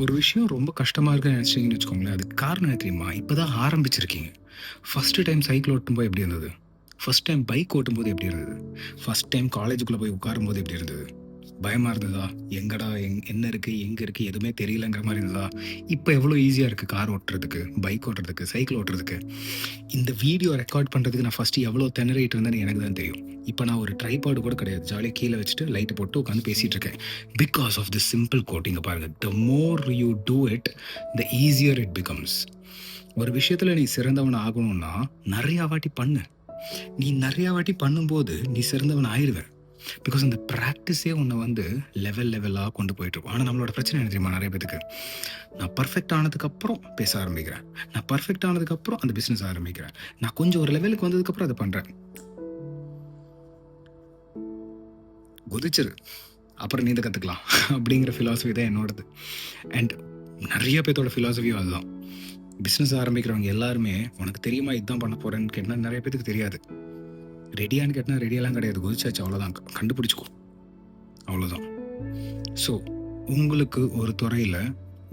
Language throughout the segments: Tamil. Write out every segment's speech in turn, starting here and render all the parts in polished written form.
ஒரு விஷயம் ரொம்ப கஷ்டமா இருக்குன்னு நினைச்சீங்கன்னு வச்சுக்கோங்களேன். அதுக்கு காரணம் என்ன தெரியுமா? இப்பதான் ஆரம்பிச்சிருக்கீங்க. ஃபர்ஸ்ட் டைம் சைக்கிள் ஓட்டும்போது எப்படி இருந்தது? ஃபர்ஸ்ட் டைம் பைக் ஓட்டும்போது எப்படி இருந்தது? ஃபர்ஸ்ட் டைம் காலேஜுக்குள்ள போய் உட்காரும்போது எப்படி இருந்தது? பயமா இருந்ததா? எங்கடா என்ன இருக்கு? எங்க இருக்கு? எதுவுமே தெரியலங்கிற மாரி இருந்ததா? இப்ப எவ்வளோ ஈஸியா இருக்கு கார் ஓட்டுறதுக்கு, பைக் ஓட்டுறதுக்கு, சைக்கிள் ஓட்டுறதுக்கு. இந்த வீடியோ ரெக்கார்ட் பண்றதுக்கு நான் ஃபர்ஸ்ட் எவ்வளோ திணறிட்டு இருந்தேன்னு எனக்கு தான் தெரியும். இப்ப நான் ஒரு ட்ரைபாட் கூட கிடையாது. ஜாலியா கீழ வச்சுட்டு லைட்ட போட்டு உட்காந்து பேசிட்டு இருக்கேன். Because of this simple code. இங்க பாருங்க. The more you do it, the easier it becomes. ஒரு விஷயத்துல நீ சிறந்தவன் ஆகணும்னா நெறைய வாட்டி பண்ணு. நீ நெறைய வாட்டி பண்ணும்போது நீ சிறந்தவன் ஆயிருவ. பிகாஸ் அந்த பிராக்டிஸே உன்னை வந்து லெவலா கொண்டு போயிட்டு இருக்கும். ஆனா நம்மளோட பிரச்சனை என்ன தெரியுமா? நெறைய பேத்துக்கு, நான் பெர்ஃபெக்ட் ஆனதுக்கு அப்புறம் பேச ஆரம்பிக்கிறேன். நான் பெர்ஃபெக்ட் ஆனதுக்கு அப்புறம் அந்த பிசினஸ் ஆரம்பிக்கிறேன். நான் கொஞ்சம் ஒரு லெவலுக்கு வந்ததுக்கு அப்புறம் அத பண்றேன். குதிச்சிரு. அப்புறம் நீந்த கத்துக்கலாம். அப்படிங்கிற ஃபிலாசபி தான் என்னோடது. அண்ட் நெறைய பேத்தோட ஃபிலாசபியும் அதுதான். பிசினஸ் ஆரம்பிக்கிறவங்க எல்லாருமே, உனக்கு தெரியுமா இதான் பண்ண போறேன்னு கேட்டா நெறைய பேத்துக்கு தெரியாது. ரெடியான்னு கேட்டா ரெடியெல்லாம் கிடையாது. குதிச்சாச்சு அவ்வளோதான். கண்டுபிடிச்சுக்கோ. அவ்வளோதான். ஸோ உங்களுக்கு ஒரு துறையில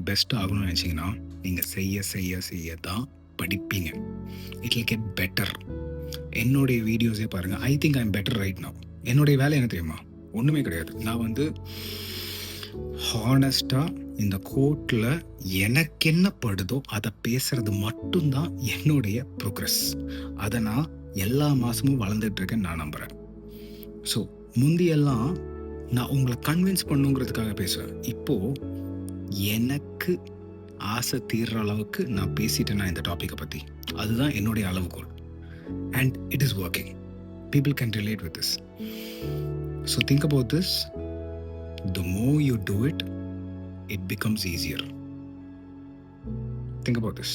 பெஸ்ட் ஆகணும்னு நினைச்சீங்கன்னா, நீங்க செய்ய தான் படிப்பீங்க. It will get better. என்னுடைய வீடியோஸே பாருங்க. I think I am better right now. என்னுடைய வேலை என்ன தெரியுமா? ஒண்ணுமே கிடையாது. நான் வந்து ஹானஸ்டா இந்த கோர்ட்ல எனக்கு என்ன படுதோ அதை பேசுறது மட்டும்தான் என்னுடைய ப்ரோக்ரஸ். அதை நான் எல்லா மாசமும் வளர்ந்துட்டு இருக்கேன்னு நான் நம்புறேன். ஸோ முந்தியெல்லாம் நான் உங்களை கன்வின்ஸ் பண்ணுங்கிறதுக்காக பேசுவேன். இப்போ எனக்கு ஆசை தீர்ற அளவுக்கு நான் பேசிட்டேன்னா இந்த டாப்பிக்கை பற்றி, அதுதான் என்னுடைய அளவுகோல். And it is working. People can relate with this. So think about this. The more you do it, it becomes easier. Think about this.